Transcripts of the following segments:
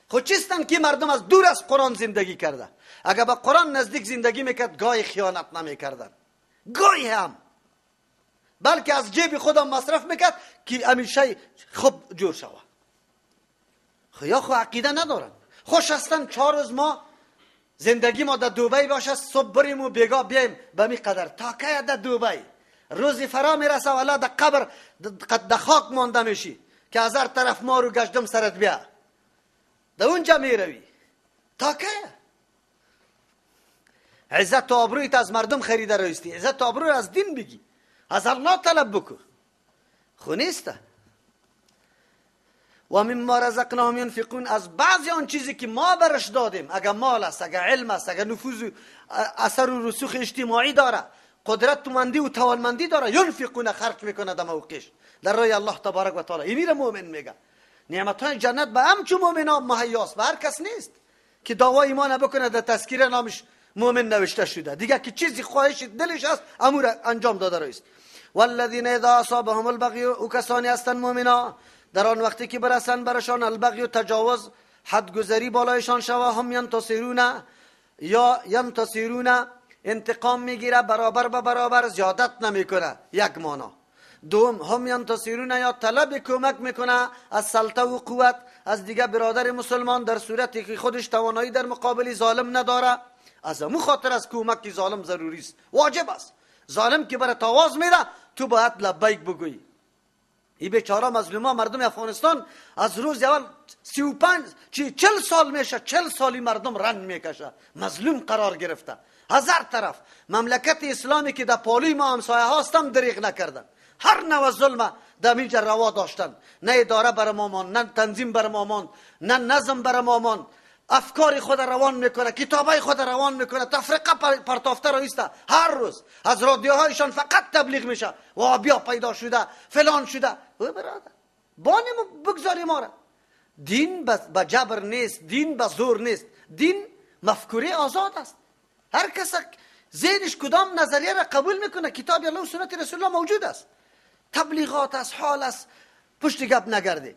خود چیستن که مردم از دور از قرآن زندگی کرده. اگر با قرآن نزدیک زندگی میکرد گاهی خیانت نمیکردن، گاهی هم، بلکه از جیب خودم مصرف میکرد که همیشه خوب جور شود. خیا خو عقیده ندارن، خوش هستن 4 روز ما زندگی ما در دوبی باشه، صبح بریم و بیگا بیایم به می قدر. تا که در دوبی روزی فرا میرسه والا در قبر در خاک مانده میشی که از هر طرف ما رو گشتم سرت بیا، در اونجا میروی. تا که عزت و آبرویت از مردم خریده رایستی، عزت و آبروی از دین بگی، از الله طلب بکن. خو نیسته. و مما رزقناهم ينفقون، از بعضی آن چیزی که ما برش دادیم، اگر مال است، اگر علم است، اگر نفوذ و اثر و رسوخ اجتماعی داره، قدرتمندی و توانمندی داره، ينفقون، خرج میکنه در موقعش در راه الله تبارک و تعالی. اینی را مؤمن میگه. نعمت های جنت به همچون مؤمنان مهیاست، به هر کس نیست که دعوای ایمان بکنه در تذکیره نامش مؤمن نوشته شده دیگه، که چیزی خواهش دلش است امور انجام داده است. والذین اذا اصابهم البغی، او کسانی هستند مؤمنان در آن وقتی که برسن برشان البغی و تجاوز، حدگذری بالایشان شوه، هم ینتصرون، یا ینتصرون، انتقام میگیره، برابر به برابر زیادت نمیکنه، یک مانا. دوم هم ینتصرون، یا طلب کمک میکنه از سلطه و قوت از دیگه برادر مسلمان در صورتی که خودش توانایی در مقابل ظالم نداره. از امو خاطر از کمک ظالم ضروری است، واجب است. ظالم که برات آواز میده تو باید لبیک بگویی. این بیچاره مظلوما مردم افغانستان از روز اول 40 سال میشه، 40 سالی مردم رنج میکشه، مظلوم قرار گرفته. از هر طرف مملکت اسلامی که در پالوی ما همسایه هاستم دریغ نکردن، هر نوع ظلم در اینجا روا داشتن. نه اداره بر ما ماند، نه تنظیم بر ما ماند، نه نظم بر ما ماند. افکار خود روان میکنه، کتابای خود روان میکنه، تفرقه پرتافته رایسته. هر روز از رادیوهایشان فقط تبلیغ میشه، وهابیا پیدا شده، فلان شده. او برادر بانم بگذاری ما را. دین به جبر نیست، دین به زور نیست، دین مفکوره آزاد است. هر کس ذهنش کدام نظریه را قبول میکنه، کتاب الله و سنت رسول الله موجود است. تبلیغات است، حال است، پشت گپ نگرده.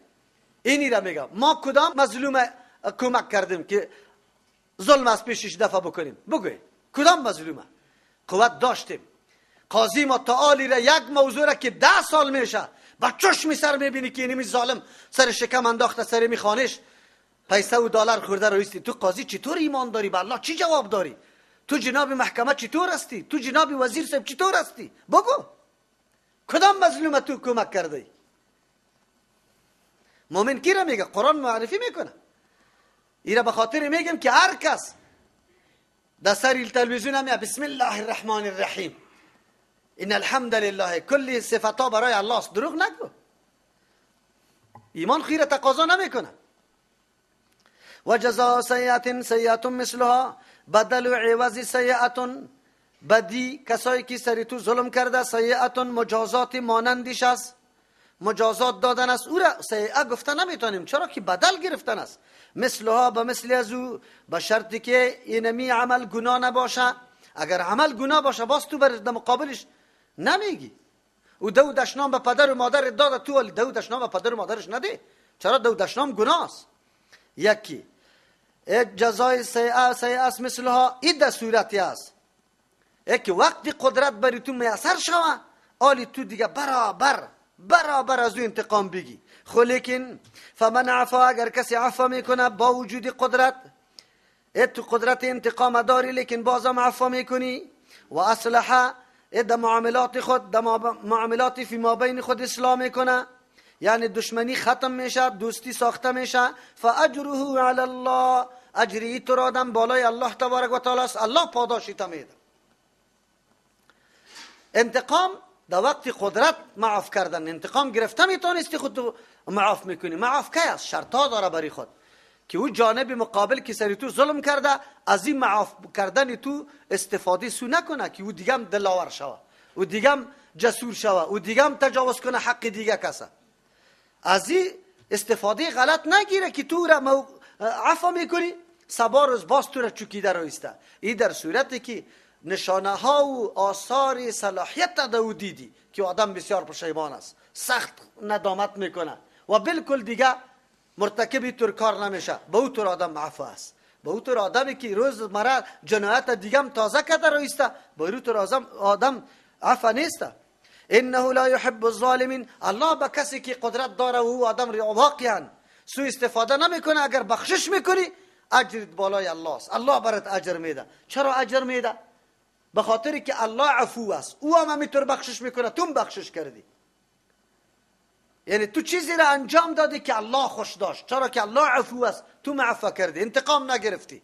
اینی را میگم، ما کدام مظلوم کمک کردیم که ظلم از پیشش دفع بکنیم؟ بگوی کدام مظلومه؟ قوت داشتیم. قاضی متعالی را یک موضوع را که 10 سال میشه با چشم سر میبینی که اینمی ظالم سر شکم انداخته، سر میخوانش پیسه و دلار خورده رویستی. تو قاضی چطور ایمان داری به الله؟ چی جواب داری؟ تو جناب محکمه چطور هستی؟ تو جناب وزیر صاحب چطور هستی؟ بگو کدام مظلومه تو کمک کردی؟ مومن کی را میگه؟ قرآن معرفی میکنه. اینا به خاطر میگم که هر کس در سر تلویزیون هم بسم الله الرحمن الرحیم، ان الحمد لله، کلی صفتا برای الله است، دروغ نگو. ایمان خیره تقاضا نمیکنه. و جزاء سیئه سیئه مثلها، بدل و عوض سیئه، بدی کسایی که سر تو ظلم کرده، سیئه مجازات مانندش است، مجازات دادن است. او را سیئه گفته نمیتونیم، چرا که بدل گرفتن است. مثلها به مثل از او، به شرطی که اینمی عمل گناه نباشه. اگر عمل گناه باشه باز تو بر مقابلش نمیگی. او دو دشنام به پدر و مادر داده، تو ولی دو دشنام به پدر و مادرش نده، چرا؟ دو دشنام گناه است. یکی جزای سیئه سیئه است مثلها، این در صورتی است که وقتی قدرت بری تو میسر شوه، آلی تو دیگه برابر از او انتقام بگی. خو لیکن فمن عفا، اگر کسی عفا میکنه با وجود قدرت، تو قدرت انتقام داری لیکن بازم عفا میکنی، و اصلحه در معاملات خود، در معاملات فی ما بین خود اصلاح میکنه، یعنی دشمنی ختم میشه، دوستی ساخته میشه، فاجره علی الله، اجری تو را دم بالای الله تبارک و تعالی است، الله پاداشی تا میده. انتقام در وقت قدرت معاف کردن، انتقام گرفته میتونستی خود تو معاف میکنی. معاف که است؟ شرطا داره بری خود که او جانب مقابل که سری تو ظلم کرده، از این معاف کردن تو استفاده سو نکنه که او دیگه هم دلاور شوه، او دیگه هم جسور شوه، او دیگه هم تجاوز کنه حق دیگه کسه. از این استفاده غلط نگیره که تو را عفو میکنی، سبا روز باز تو را چکیده رویسته. این در صورتی که نشانه ها و آثار صلاحیت دو دیدی که آدم بسیار پشیمان است، سخت ندامت میکنه و بالکل دیگه مرتکب اینطور کار نمیشه. به اون طور آدم عفو است. به اون طور آدمی که روز مرا جنایت دیگم تازه کرده رویسته، به اون طور آدم عفو نیسته. انه لا يحب الظالمین. الله به کسی که قدرت داره و او آدم را واقعا سوء استفاده نمیکنه، اگر بخشش میکنی اجرت بالای الله است. الله برات اجر میده. چرا اجر میده؟ به خاطری که الله عفو است. او هم همینطور بخشش میکنه، تو بخشش کردی. یعنی تو چیزی را انجام دادی که الله خوش داشت، چرا که الله عفو است، تو معفو کردی، انتقام نگرفتی.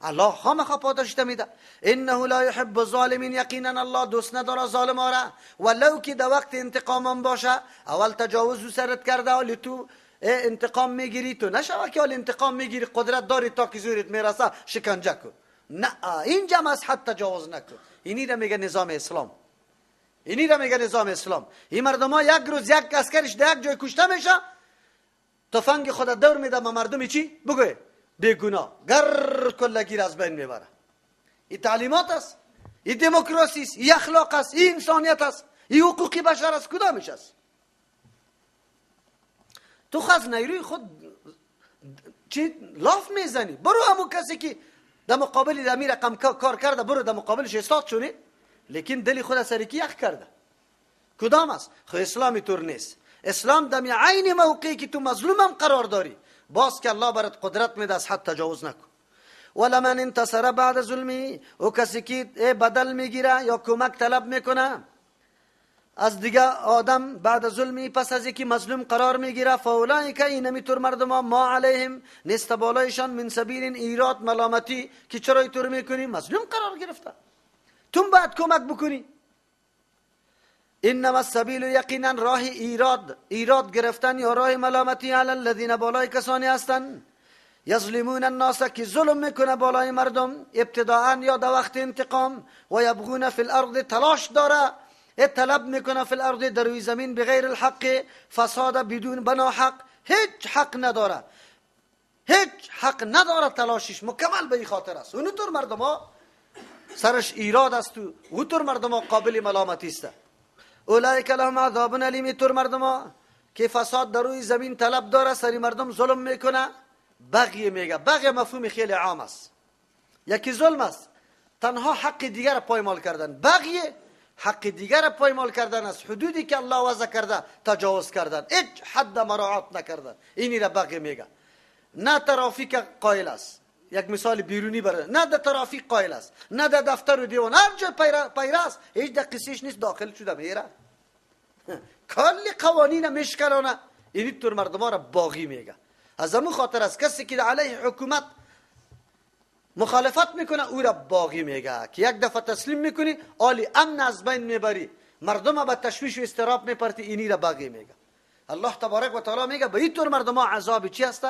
الله خامخا پاداش میده. انه لا يحب الظالمین. یقینا الله دوست نداره ظالما را. ولو که در وقت انتقام باشه اول تجاوز سرت کرده ولی تو انتقام میگیری، تو نشوه که انتقام میگیری قدرت داری تا که زورت میرسه شکنجه کن. نه، اینجا از حد تجاوز نکن. اینی را میگه نظام اسلام. اینی را میگه نظام اسلام. این مردم ها یک روز یک اسکرش در یک جای کشته میشه، تفنگ خود دور میده به مردمی چی؟ بگوی بیگناه گر کلگیر از بین میبره. این تعلیمات است، این دموکراسی است، این اخلاق است، این انسانیت است، این حقوقی بشر است. کدامش است؟ تو خود نیروی خود چی لاف میزنی؟ برو همون کسی که در مقابل دمی رقم کار کرده برو در مقابلش استاد شونی، لیکن دلی خود سرکی یخ کرده. کدام است؟ خو اسلامی طور نیست. اسلام دمی عین موقعی که تو مظلومم قرار داری باز که الله برات قدرت میده از حد تجاوز نکن. ولمن انتصر بعد ظلمی. او کسی که بدل میگیره یا کمک طلب میکنه از دیگه آدم بعد ظلمی، پس از اینکه مظلوم قرار میگیره، فاولئک اینمی طور مردم ها ما علیهم نیست بالایشان من سبیل ایراد ملامتی که چرا اینطور میکنی؟ مظلوم قرار گرفته، تو باید کمک بکنی. انما السبیل. یقینا راه ایراد گرفتن یا راه ملامتی علی الذین بالای کسانی هستند یظلمون الناس که ظلم میکنه بالای مردم ابتداء یا در وقت انتقام، و یبغون فی الارض تلاش داره طلب میکنه فی الارض در روی زمین بغیر الحق فساد بدون بنا حق، هیچ حق نداره، هیچ حق نداره، تلاشش مکمل به این خاطر است. اونطور مردم ها سرش ایراد است و اونطور مردم ها قابل ملامتی است. اولئک لهم عذاب الیم. طور مردم ها که فساد در روی زمین طلب داره، سری مردم ظلم میکنه، بغی میگه. بغی مفهوم خیلی عام است. یکی ظلم است، تنها حق دیگر پایمال کردن. بغی حق دیگر پایمال کردن است، حدودی که الله وضع کرده تجاوز کردن، هیچ حد مراعات نکردن. اینی را بغی میگه. نه ترافیک قائل است، یک مثال بیرونی برای، نه در ترافیک قائل است، نه در دفتر و دیوان، هر جا پیره است، هیچ دقیقیش نیست، داخل شده میره کلی قوانین میشکنانه. اینی طور مردم ها را باغی میگه. از همون خاطر است کسی که علیه حکومت مخالفت میکنه او را باغی میگه که یک دفعه تسلیم میکنی آلی امن از بین میبری، مردم به تشویش و استراب میپرتی، اینی را باغی میگه. الله تبارک و تعالی میگه به این طور مردم ها عذاب چی هست؟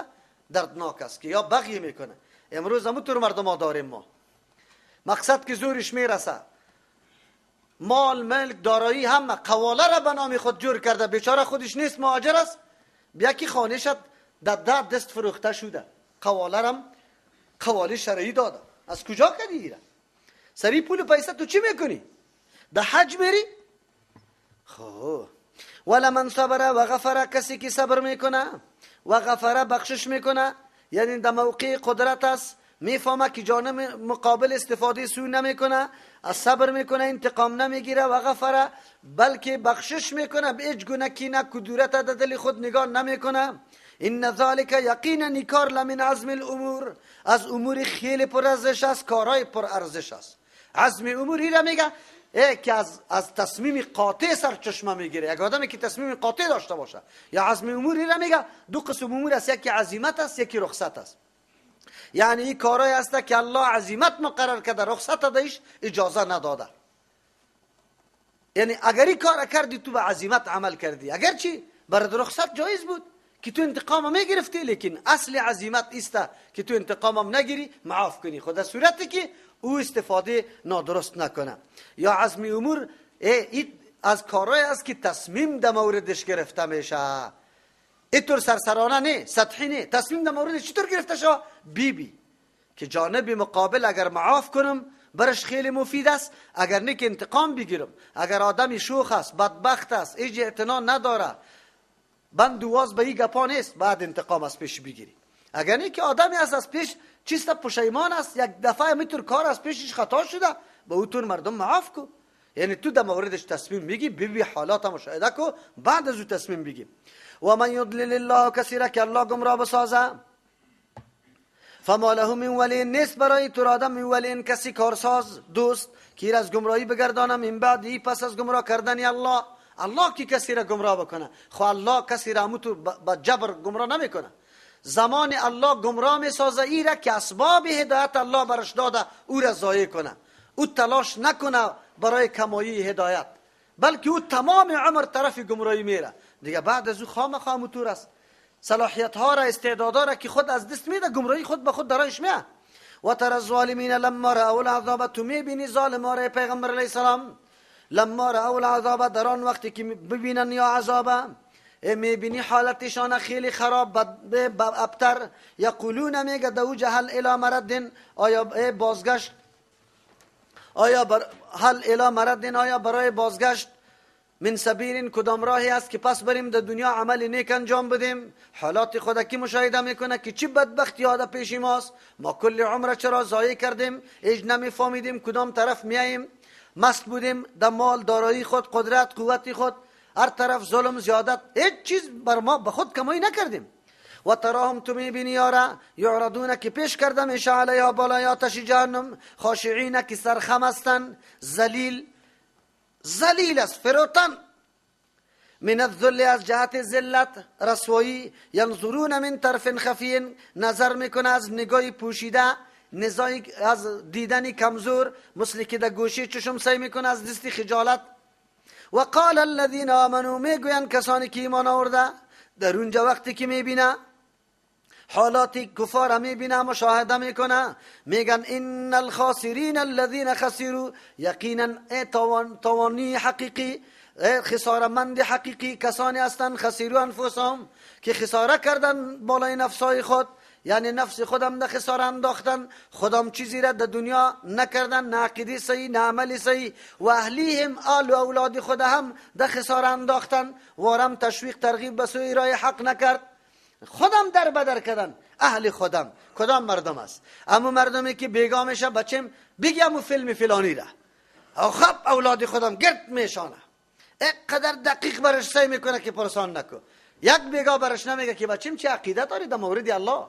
دردناک است که یا باغی میکنه. امروز همون طور مردم ها داریم ما. مقصد که زورش میرسه، مال ملک دارایی همه قواله را به نام خود جور کرده، بیچاره خودش نیست، مهاجر است، بیا که خانه شد در دست فروخته شده، قواله را قواله شرعی داده. از کجا کردی ایره؟ سری پول پیسه تو چی میکنی؟ به حج میری؟ خب ولمن صبر و غفر. کسی که صبر میکنه و غفر بخشش میکنه، یعنی در موقع قدرت است، میفهمه که جانب مقابل استفاده سوء نمیکنه، از صبر میکنه، انتقام نمیگیره، و غفر بلکه بخشش میکنه، به هیچ گونه کینه کدورت در دل خود نگاه نمیکنه. این ذالک یقینا نیکار لمن عزم الامور. از امور خیلی پر ارزش است، کارهای پر ارزش است. عزم اموری را میگه که از تصمیم قاطع سرچشمه میگیره. یک آدمی که تصمیم قاطع داشته باشه، یا عزم اموری را میگه دو قسم امور است، یکی عزیمت است، یکی رخصت است. یعنی این کارهای است که الله عزیمت مقرر کرده، رخصت دادش اجازه نداده. یعنی اگر این کار کردی تو به عزیمت عمل کردی، اگر چی برای رخصت جایز بود که تو انتقامم میگرفتی، لیکن اصل عزیمت است که تو انتقامم نگیری، معاف کنی خود، در صورتی که او استفاده نادرست نکنه. یا عزم امور از کارهای است که تصمیم در موردش گرفته میشه، اینطور سرسرانه نه، سطحی نه. تصمیم در موردش چطور گرفته شد؟ بی که جانب مقابل اگر معاف کنم برش خیلی مفید است، اگر نه که انتقام بگیرم. اگر آدمی شوخ است، بدبخت است، هیچ اعتنا نداره، بند و واز به این گپا نیست بعد انتقام از پیش بگیری. اگر نه که آدمی هست از پیش چیست پشیمان است، یک دفعه میتور کار از پیشش خطا شده به او طور مردم معاف کو. یعنی تو در موردش تصمیم میگی، ببین حالات مشاهده کو، بعد از او تصمیم بگی. و من یضلل الله، کسی را که الله گمراه بسازه، فما له من ولی، نیست برای تو آدم من ولی، کسی کارساز دوست که از گمراهی بگردانه من بعدی، پس از گمراه کردن الله. الله کی کسی را گمراه بکنه؟ خو الله کسی را همو تو با جبر گمراه نمیکنه. زمان الله گمراه میسازه ای را که اسباب هدایت الله برش داده او را ضایع کنه، او تلاش نکنه برای کمایی هدایت، بلکه او تمام عمر طرف گمراهی میره دیگه. بعد از او خام طور است، صلاحیت ها را، استعدادا را که خود از دست میده، گمراهی خود به خود درایش میه. و تر الظالمین لما رأوا العذاب، تو میبینی ظالما را پیغمبر علیه السلام، لما رأوا العذاب، در آن وقتی که ببینن یا عذاب، میبینی حالتشان خیلی خراب ابتر، یقولون میگه دو جهل الی مرد، آیا بازگشت، هل الی مرد، آیا برای بازگشت من سبیل، کدام راهی است که پس بریم در دنیا عمل نیک انجام بدیم. حالات خود کی مشاهده میکنه که چی بدبختی ها پیش ماست، ما کل عمر چرا ضایع کردیم، ایج نمیفهمیدیم کدام طرف میاییم، مست بودیم در مال دارایی خود، قدرت قوتی خود، هر طرف ظلم زیادت، هیچ چیز بر ما به خود کمایی نکردیم. و تراهم، تو میبینی یارا، یعرضون که پیش کرده میشه علیها بالای آتش جهنم، خاشعین که سرخم هستن، ذلیل است، فروتن، من الذل، از جهت ذلت رسوایی، ینظرون من طرف خفی، نظر میکنه از نگاه پوشیده، نزای از دیدن کمزور، مثل که در گوشه چشم سعی میکنه از دست خجالت. و قال الذين آمنوا، میگوین کسانی که ایمان آورده، در اونجا وقتی که میبینه حالات کفار میبینه، مشاهده میکنه، میگن ان الخاسرین الذين خسروا، یقینا توانی حقیقی، خسارمند حقیقی کسانی هستند، خسروا انفسهم، که خساره کردن بالای نفسای خود، یعنی نفس خودم در خساره انداختن، خودم چیزی را در دنیا نکردن، نه عقیده صحیح، نه عمل صحیح، و اهلیهم، آل و اولاد خود هم در خساره انداختن، وارم تشویق ترغیب به سوی راه حق نکرد، خودم در بدر کردن. اهل خودم کدام مردم است؟ اما مردمی که بیگا میشه بچم بگم و فیلم فلانی را، او خب اولاد خودم گرد میشانه، اینقدر دقیق برش سعی میکنه که پرسان نکو. یک بیگا برش نمیگه که بچم چه عقیده داری در مورد الله،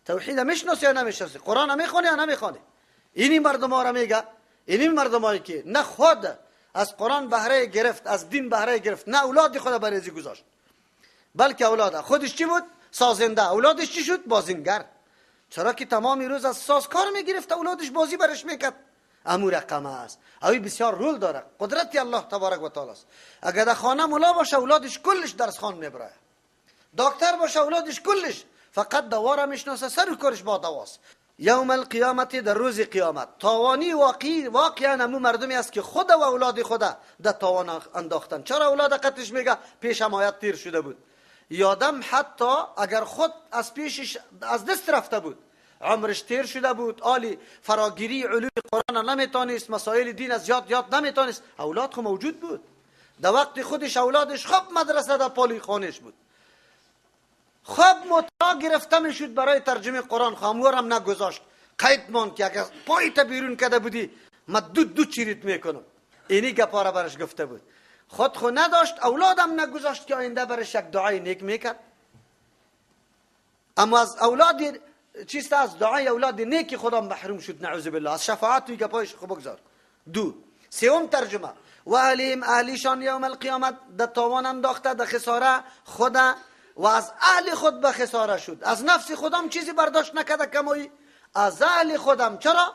توحید میشناسی یا نمیشناسی، قرآن میخونی یا نمیخونی. اینی مردم ها را میگه، اینی مردم هایی که نه خود از قرآن بهره گرفت، از دین بهره گرفت، نه اولاد خود برزی گذاشت، بلکه اولاد خودش چی بود؟ سازنده. اولادش چی شد؟ بازینگر. چرا که تمامی روز از ساز کار میگرفت، اولادش بازی برش میکرد. امور رقم است، اوی بسیار رول داره، قدرت الله تبارک و تعالی است. اگر در خانه مولا باشه اولادش کلش درس خان میبره، دکتر باشه اولادش کلش فقط دواره میشناسه، سر و کارش با دواست. یوم القیامت، در روز قیامت، تاوانی واقعا همون مردمی است که خود و اولاد خود در تاوان انداختن. چرا اولاد قطعش میگه پیش حمایت تیر شده بود، یادم حتی اگر خود از پیشش از دست رفته بود، عمرش تیر شده بود، آلی فراگیری علوم قرآن نمیتونست، مسائل دین از یاد نمیتونست، اولاد خود موجود بود. در وقت خودش اولادش خب مدرسه در پالی خانش بود، خب مطالعه گرفته میشد برای ترجمه قرآن، خامور هم نگذاشت، قید مان که اگر پایت بیرون کده بودی من دو چیریت میکنم. اینی گپارا برش گفته بود. خود نداشت، اولادم نگذاشت که آینده برش یک دعای نیک میکرد. اما از اولاد چیست؟ از دعای اولاد نیکی خدا محروم شد، نعوذ بالله. از شفاعت توی گپایش خوب بگذار. سوم ترجمه، و اهلیشان یوم القیامت، در تاوان انداخته، در خساره خدا و از اهل خود به خساره شد. از نفس خودم چیزی برداشت نکرده کمایی، از اهل خودم. چرا؟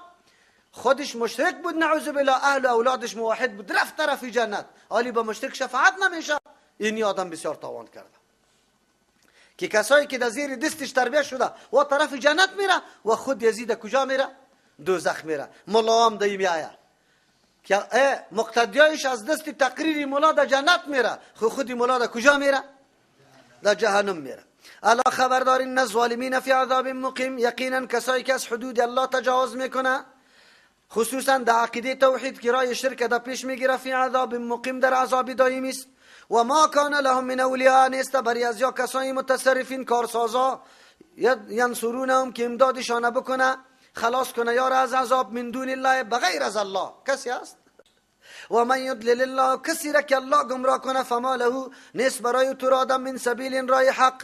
خودش مشرک بود، نعوذ بالله، اهل و اولادش موحد بود، رفت طرف جنت، حالی با مشرک شفاعت نمیشه. این آدم بسیار تاوان کرده. که کسایی که در زیر دستش تربیت شده و طرف جنت میره و خود یزید کجا میره؟ دوزخ میره. مولا هم دایی میآید که مقتدیایش از دست تقریر مولا در جنت میره، خودی مولا در کجا میره؟ در جهنم میره. الا خبردار ان الظالمین فی عذاب مقیم، یقینا کسایی که از حدود الله تجاوز میکنه، خصوصا در عقیده توحید که رای شرک در پیش میگیره، فی عذاب مقیم، در عذاب دائمی است. و ما کان لهم من اولیاء، نیست بری از یا کسانی متصرفین کارسازا، ینصرونهم که امدادشان بکنه خلاص کنه یار از عذاب، من دون الله بغیر از الله کسی است؟ و من یضلل الله، کسی را که الله گمراه کنه، فما له، نیست برای تو را من سبیل راه حق.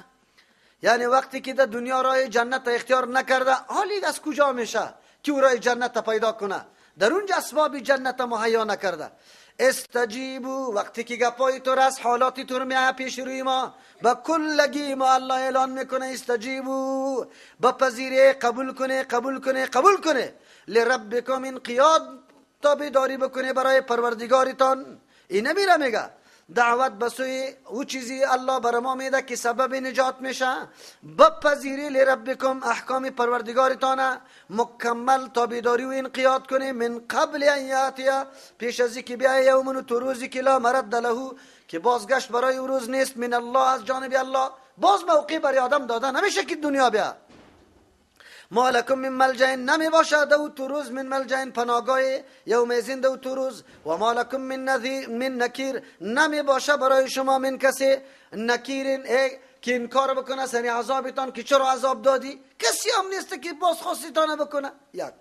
یعنی وقتی که در دنیا راه جنت اختیار نکرده، حالی از کجا میشه که او راه جنت پیدا کنه؟ در اونجا اسباب جنت مهیا نکرده. استجیبو، وقتی که گپای تو راست، حالاتی تو رو میایه پیش روی ما، با کلگی ما الله اعلان میکنه استجیبو، بپذیره، قبول کنه قبول کنه قبول کنه، لربکم، انقیاد تابعداری بکنه برای پروردگارتان. این نمیره میگه دعوت بسوی او چیزی الله بر ما میده که سبب نجات میشه، بپذیری لربکم، احکام پروردگارتان مکمل تابعداری و انقیاد کنه، من قبل ان یاتیا، پیش از اینکه بیای یوم، تو روزی که لا مرد له، که بازگشت برای او روز نیست، من الله، از جانب الله. باز موقع برای آدم داده نمیشه که دنیا بیا. ما لکم من ملجأ، نمی باشد او تو روز، من ملجأ پناهگاه، یوم زنده او تو روز. و ما لکم من نکیر، نمی باشد برای شما من کسی نکیرین، که انکار بکنه سری عذابتان، که چرا عذاب دادی، کسی هم نیست که بازخواستتان بکنه. یک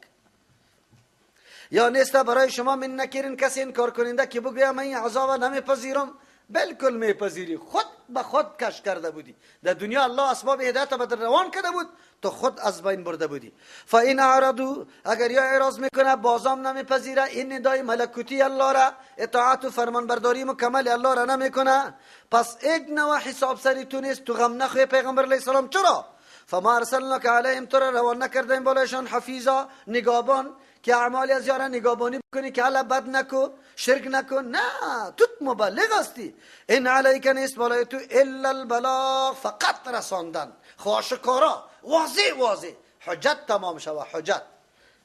یا نیست برای شما من نکیرین، کسی انکار کننده که بگویم من این عذاب نمیپذیرم. بالکل میپذیری، خود به خود کش کرده بودی. در دنیا الله اسباب هدایت به روان کرده بود، تو خود از بین برده بودی. فاین اعرضوا، اگر یا اعراض میکنه بازم نمیپذیره، این ندای ملکوتی الله را، اطاعت و فرمانبرداری مکمل الله را نمیکنه، پس یک نوع حساب سری تو نیست. تو غم نخواه پیغمبر علیه السلام. چرا؟ فما ارسلناک علیهم، تو را روان نکردیم بالایشان حفیظا، نگابان، که اعمال از یارا نگابانی بکنی که حالا بد نکن، شرک نکن. نه، تو مبلغ هستی. این علیک نیست بالای تو الا البلاغ، فقط رساندن، خواشکارا، واضح حجت تمام شود. حجت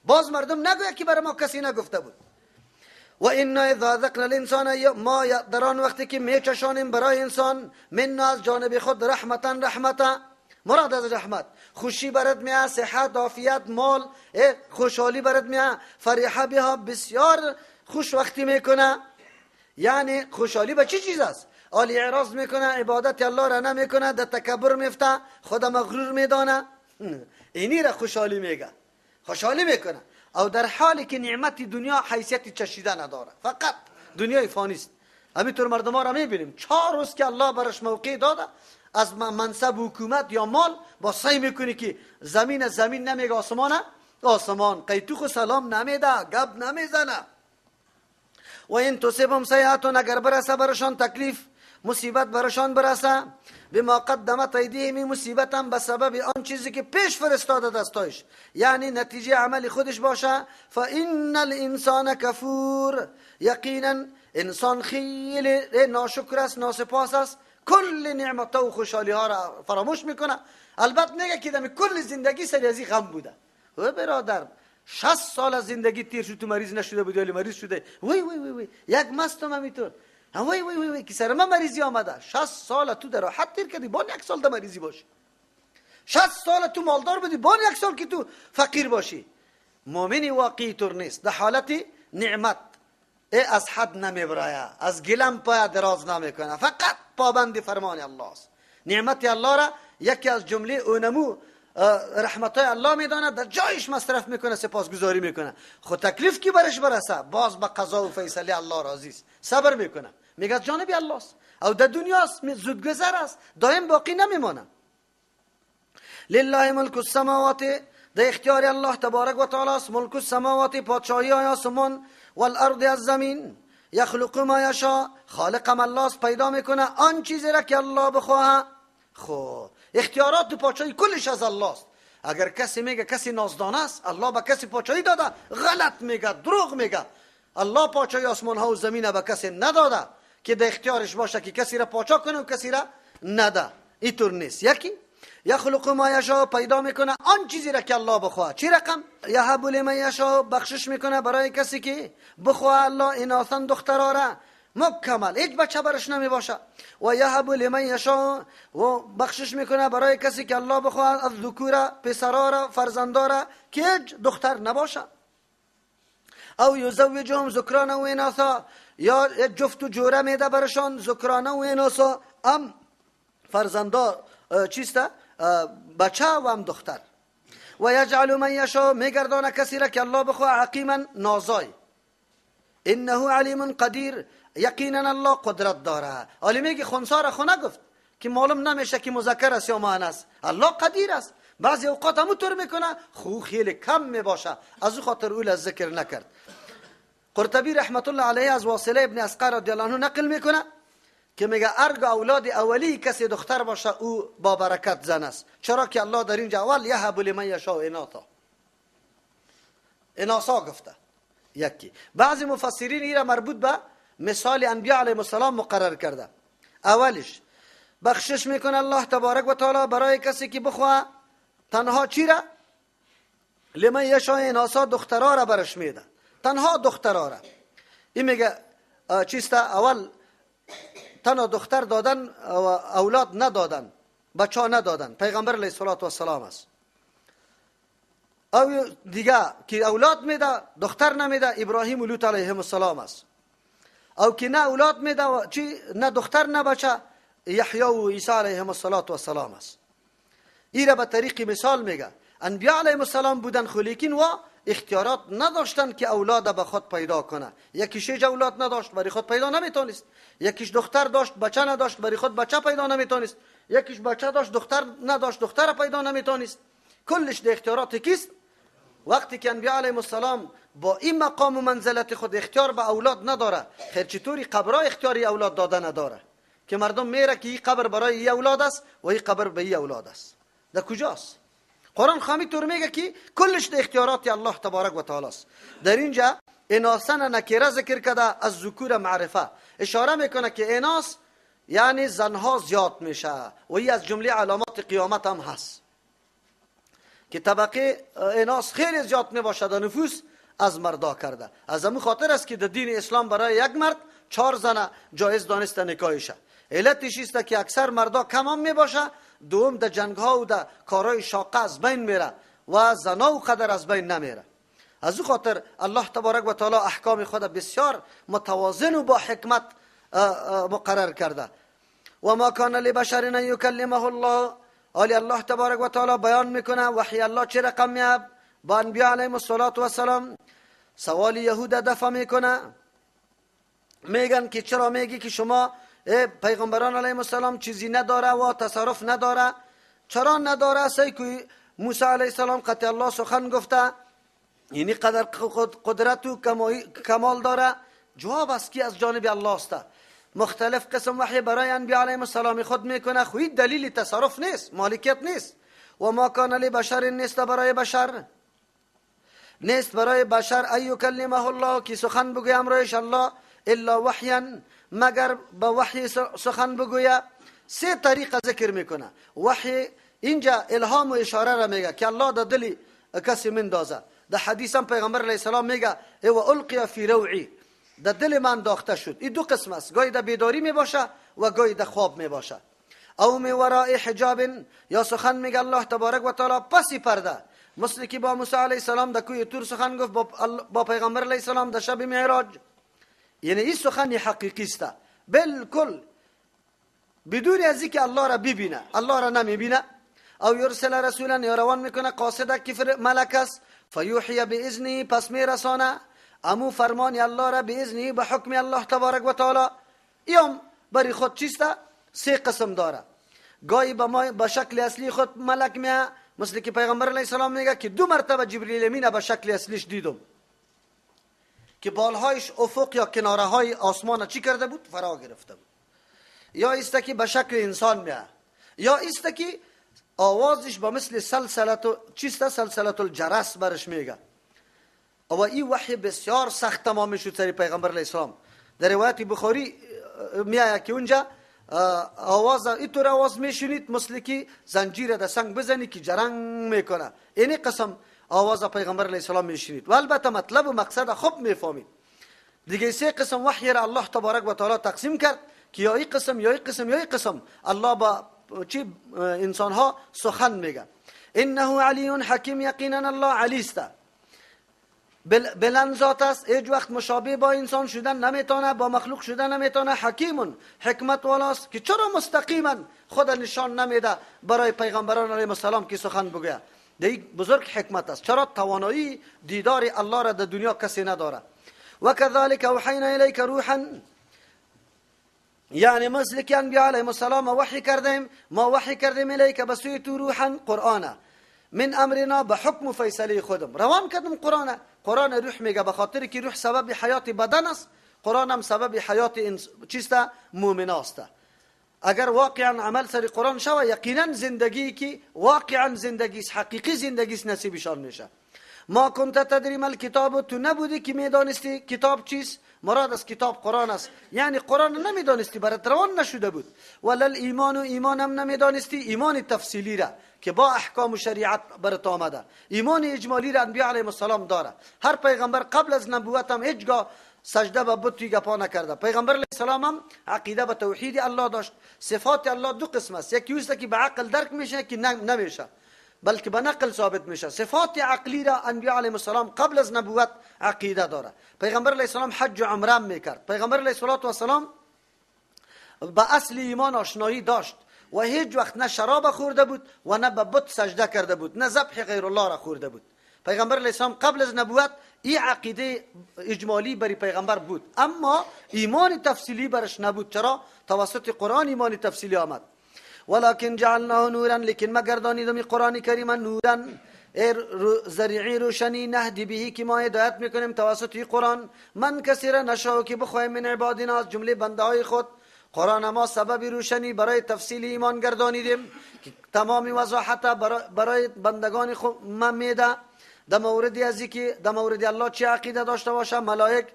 باز مردم نگوید که برای ما کسی نگفته بود. و انا اذا ذقنا الانسان، ما در آن وقتی که میچشانیم برای انسان، من از جانب خود رحمتا، مراد از رحمت خوشی برد میاد، صحت، عافیت، مال، خوشحالی برد میاد، فریحه بها، بسیار خوش وقتی میکنه. یعنی خوشحالی به چی چیز است؟ آلی اعراض میکنه، عبادت الله را نمیکنه، در تکبر میفته، خود مغرور میدانه، اینی را خوشحالی میگه، خوشحالی میکنه. او در حالی که نعمت دنیا حیثیت چشیده نداره، فقط دنیای فانی است. همینطور مردم ها را میبینیم 4 روز که الله برش موقع داده، از منصب حکومت یا مال با سعی میکنی که زمین نمیگه، آسمان قیتوخ سلام نمیده، گپ نمیزنه. و این تصیبهم سیئاتون، اگر برسه برشان تکلیف، مصیبت برشان برسه، بما قدمت ایدیهم، مصیبت هم به سبب آن چیزی که پیش فرستاده دستایش، یعنی نتیجه عمل خودش باشه. فان الانسان کفور، یقینا انسان خیلی ناشکر است، ناسپاس است، کل نعمت و خوشحالی ها را فراموش میکنه. البته میگه که دم کل زندگی سری ازی غم بوده. و برادر 60 سال از زندگی تیر شد، تو مریض نشده بودی ولی مریض شده، وی یک مستم همینطور، وی که سر من مریضی آمده. 60 سال تو در راحت تیر کردی، بان 1 سال در مریضی باشی. 60 سال تو مالدار بودی، بان 1 سال که تو فقیر باشی. مؤمن واقعی طور نیست، در حالت نعمت از حد نمیبراید، از گلم پای دراز نمیکنه، فقط پابند فرمان الله است. نعمت الله را یکی از جمله اونمو رحمتای الله میدانه، در جایش مصرف میکنه، سپاسگزاری میکنه. خود تکلیف کی برش برسه، باز به قضا و فیصله الله راضی است، صبر میکنه، میگه جانب الله است. او در دنیا است زودگذر است، دائم باقی نمیمانه. لله ملک السماوات، در اختیار الله تبارک و تعالی است. ملک السماوات، پادشاهی آسمان، والارض، از زمین. یخلق ما یشاء، خالقم الله است، پیدا میکنه آن چیزی را که الله بخواه. خب اختیارات و پادشاهی کلش از الله است. اگر کسی میگه کسی نازدانه است، الله به کسی پادشاهی داده، غلط میگه، دروغ میگه. الله پادشاهی آسمان ها و زمین به کسی نداده که در اختیارش باشه که کسی را پادشاه کنه و کسی را نده. اینطور نیست. یکی یخلق ما یشاء، پیدا میکنه آن چیزی را که الله بخواه. چی رقم؟ یهب لمن یشاء، بخشش میکنه برای کسی که بخواه الله، اناثا، دخترا را مکمل، هیچ بچه برش نمی باشه. و یهب لمن یشاء، و بخشش میکنه برای کسی که الله بخواه، از ذکورا، پسرا را، فرزندا را که هیچ دختر نباشه. او یزوجهم ذکرانا و اناثا، یا جفت و جوره میده برشان ذکرانا و اناثا، هم فرزندا چیسته بچه و هم دختر. و یجعل من یشاء، میگردانه کسی را که الله بخواه عقیما نازای. انه علیم قدیر، یقینا الله قدرت داره. حالی میگه خنثی را خو نگفت که معلوم نمیشه که مذکر است یا مؤنث. الله قدیر است. بعضی اوقات همونطور میکنه خو خیلی کم میباشه، از او خاطر اول از ذکر نکرد. قرطبی رحمت الله علیه از واصله ابن اسقر رضی الله عنه نقل میکنه که میگه ارگ اولاد اولی کسی دختر باشه او با برکت زن است، چرا که الله در اینجا اول یهب لمن یشاء اناثا گفته. یکی بعضی مفسرین این را مربوط به مثال انبیاء علیهم السلام مقرر کرده. اولش بخشش میکنه الله تبارک و تعالی برای کسی که بخواه تنها چی را؟ لمن یشاء اناثا، دخترها را برش میده، تنها دخترها را. این میگه چیسته اول تنها دختر دادن و اولاد ندادن، بچه ها ندادن، پیغمبر علیه السلام است. او دیگه که اولاد میده دختر نمیده، ابراهیم و لوط علیهم السلام است. او که نه اولاد میده و چی نه دختر نه بچه، یحیی و عیسی علیهم السلام است. این را به طریق مثال میگه. انبیاء علیهم السلام بودن خو لیکن و اختیارات نداشتن که اولاد به خود پیدا کنه. یکیش اولاد نداشت برای خود پیدا نمیتونست، یکیش دختر داشت بچه نداشت برای خود بچه پیدا نمیتونست، یکیش بچه داشت دختر نداشت دختر پیدا نمیتونست. کلش ده اختیارات کیست؟ وقتی که انبیاء علیهم السلام با این مقام و منزلت خود اختیار به اولاد نداره، خیر چطوری قبرها اختیاری اولاد داده نداره که مردم میره که این قبر برای این اولاد است و این قبر به این اولاد است؟ در کجاست؟ قرآن خامی طور میگه که کلش در اختیارات الله تبارک و تعالی است. در اینجا اناسا نکره ذکر کرده، از ذکور معرفه اشاره میکنه که اناس یعنی زنها زیاد میشه و این از جمله علامات قیامت هم هست که طبقه اناس خیلی زیاد میباشه در نفوس از مردا کرده. از همون خاطر است که در دین اسلام برای یک مرد 4 زن جایز دانسته نکاحشه. علتش است که اکثر مردا کم هم میباشه، دوم در جنگ ها و در کارهای شاقه از بین میره و زنا و قدر از بین نمیره. از او خاطر الله تبارک و تعالی احکام خود بسیار متوازن و با حکمت مقرر کرده. و ما کان لبشر ان یکلمه الله، حالی الله تبارک و تعالی بیان میکنه وحی الله چه رقم میاد با انبیاء علیهم السلام. سوال یهود دفع میکنه، میگن که چرا میگی که شما پیغمبران علیهم السلام چیزی نداره و تصرف نداره؟ چرا نداره؟ سی که موسی علیه السلام قطع الله سخن گفته، یعنی قدر قدرت و کمال داره؟ جواب است که از جانب الله است. مختلف قسم وحی برای انبیاء علیهم السلام خود میکنه، خوی دلیل تصرف نیست، مالکیت نیست. و ما کان لبشر، نیست برای بشر، نیست برای بشر ای کلمه الله که سخن بگوی امرایش الله، الا وحیا مگر با وحی سخن بگویه. 3 طریقه ذکر میکنه. وحی اینجا الهام و اشاره را میگه که الله در دل کسی مندازه. در حدیث هم پیغمبر علیه السلام میگه و القی فی روعی، در دل من انداخته شد. این 2 قسم است، گاهی در بیداری میباشه و گاهی در خواب میباشه. او من وراء حجاب، یا سخن میگه الله تبارک و تعالی پسی پرده، مثل که با موسی علیه السلام در کوه طور سخن گفت با پیغمبر علیه السلام در شب معراج. یعنی این سخن حقیقی است، بالکل بدون از اینکه الله را ببینه، الله را نمیبینه. او یرسل رسولا، یا روان میکنه قاصد که ملک است، فیوحی باذنه، پس میرسانه امو فرمان الله را باذنه، به حکم الله تبارک و تعالی. این بری خود چیسته 3 قسم داره. گاهی به شکل اصلی خود ملک میه، مثل که پیغمبر علیه السلام میگه که 2 مرتبه جبریل امین به شکل اصلیش دیدم که بالهایش افق یا کناره های آسمان چی کرده بود؟ فرا گرفته بود. یا است که به شکل انسان میه، یا است که آوازش با مثل سلسلت الجرس برش میگه. و این وحی بسیار سخت تمام شد سری پیغمبر علیه السلام. در روایت بخاری میایه که اونجا اینطور آواز میشنید مثل که زنجیر در سنگ بزنی که جرنگ میکنه. اینی قسم آواز پیغمبر علیه السلام میشنید و البته مطلب و مقصد خوب میفهمید. دیگه 3 قسم وحی را الله تبارک و تعالی تقسیم کرد که یا این قسم یا این قسم یا این قسم الله با چی انسان ها سخن میگه. انه علی حکیم، یقینا الله علی است. بلند ذات است، هیچ وقت مشابه با انسان شدن نمیتونه، با مخلوق شدن نمیتونه. حکیمون، حکمت والاست که چرا مستقیما خود نشان نمیده برای پیغمبران علیهم السلام که سخن بگه. دیگه بزرگ حکمت است. چرا توانایی دیدار الله را در دنیا کسی نداره. و کذالک اوحینا الیک روحا، یعنی مثل که انبیاء علیهم السلام وحی کردیم، ما وحی کردیم الیک بسوی تو روحا قرآن من امرنا، به حکم و فیصله خودم روان کردم قرآن. قرآن روح میگه به خاطر که روح سبب حیات بدن است، قرآن هم سبب حیات چیست؟ مومن است. اگر واقعا عمل سر قرآن شوه، یقینا زندگی که واقعا زندگی است، حقیقی زندگی است، نصیبشان میشه. ما کنت تدری ما الکتاب، تو نبودی که میدانستی کتاب چیست؟ مراد از کتاب قرآن است، یعنی قرآن نمیدانستی، برات روان نشده بود. ولل ایمان، و ایمان هم نمیدانستی، ایمان تفصیلی را که با احکام و شریعت برات آمده. ایمان اجمالی را انبیاء علیهم السلام داره. هر پیغمبر قبل از نبوت هم هیچگاه سجده به بت گپا نکرده. پیغمبر علیه السلام هم عقیده به توحید الله داشت. صفات الله دو قسم است، یکی است که به عقل درک میشه، که نمیشه بلکه به نقل ثابت میشه. صفات عقلی را انبیاء علیهم السلام قبل از نبوت عقیده داره. پیغمبر علیه السلام حج و عمره میکرد. پیغمبر علیه السلام به اصل ایمان آشنایی داشت و هیچ وقت نه شراب خورده بود و نه به بت سجده کرده بود، نه ذبح غیر الله را خورده بود. پیغمبر علیه السلام قبل از نبوت این عقیده اجمالی برای پیغمبر بود، اما ایمان تفصیلی برش نبود. چرا؟ توسط قرآن ایمان تفصیلی آمد. ولكن جعلناه نورا، لیکن ما گردانیدم قرآن کریم نورا، ذریعی روشنی، نهدی بهی که ما هدایت میکنیم توسط قرآن، من کسی را نشاء که بخواهیم من عبادنا، از جمله بنده های خود. قرآن ما سبب روشنی برای تفصیل ایمان گردانیدیم که تمامی وضاحت برای بندگان خود ما میده. در موردی از که در مورد الله چه عقیده داشته باشه، ملائک،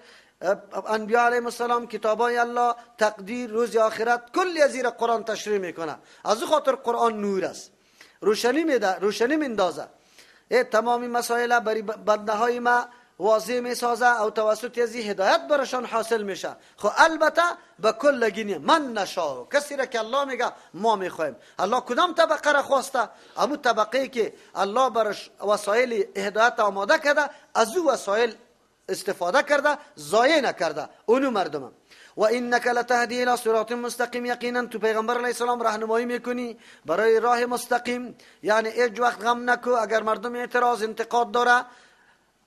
انبیاء علیهم السلام، کتابای الله، تقدیر، روز آخرت، کلی از این قرآن تشریح میکنه. از خاطر قرآن نور است، روشنی میده، روشنی میندازه. تمامی مسائل برای بنده های ما واضح میسازه و توسط از هدایت برشان حاصل میشه. خب البته به کل گینی من نشاء، کسی را که الله میگه ما میخوایم. الله کدام طبقه را خواسته؟ امو طبقه که الله برش وسایل هدایت آماده کرده، از او وسایل استفاده کرده، ضایع نکرده، اونو مردم. و انک لتهدی الی صراط مستقیم، یقینا تو پیغمبر علیه السلام راهنمایی میکنی برای راه مستقیم. یعنی هیچ وقت غم نکو اگر مردم اعتراض انتقاد داره،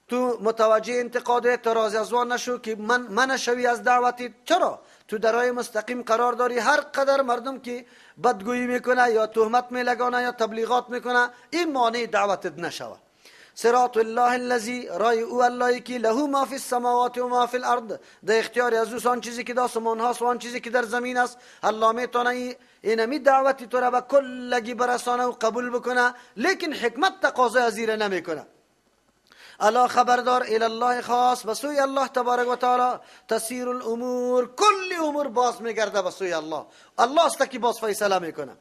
تو متوجه انتقاد اعتراض از وان نشو که من شوی از دعوتی. چرا؟ تو در راه مستقیم قرار داری. هر قدر مردم که بدگویی میکنه یا تهمت میلگانه یا تبلیغات میکنه، این مانع دعوتت نشوه. صراط الله الذی، رای او اللهی که له ما فی السماوات و ما فی الارض، در اختیار از او آن چیزی که در آسمان هاست و آن چیزی که در زمین است. الله میتونه اینمی دعوتی تو را به کلگی برسانه و قبول بکنه، لیکن حکمت تقاضای از این نمیکنه. الا خبردار، الی الله خاص، به سوی الله تبارک و تعالی تسیر الامور، کل امور باز میگرده به سوی الله. الله است که باز فیصله میکنه.